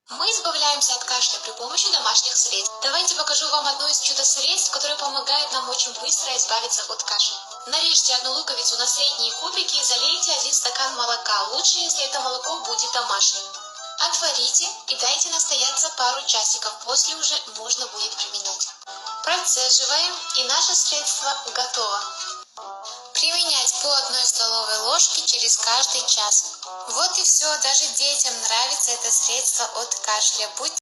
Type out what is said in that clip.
Мы избавляемся от кашля при помощи домашних средств. Давайте покажу вам одно из чудо-средств, которое помогает нам очень быстро избавиться от кашля. Нарежьте одну луковицу на средние кубики и залейте 1 стакан молока. Лучше, если это молоко будет домашним. Отварите и дайте настояться пару часиков, после уже можно будет применять. Процеживаем, и наше средство готово. Применять по 1 столовой ложке через каждый час. Вот и все, даже детям нравится это средство от кашля. Будьте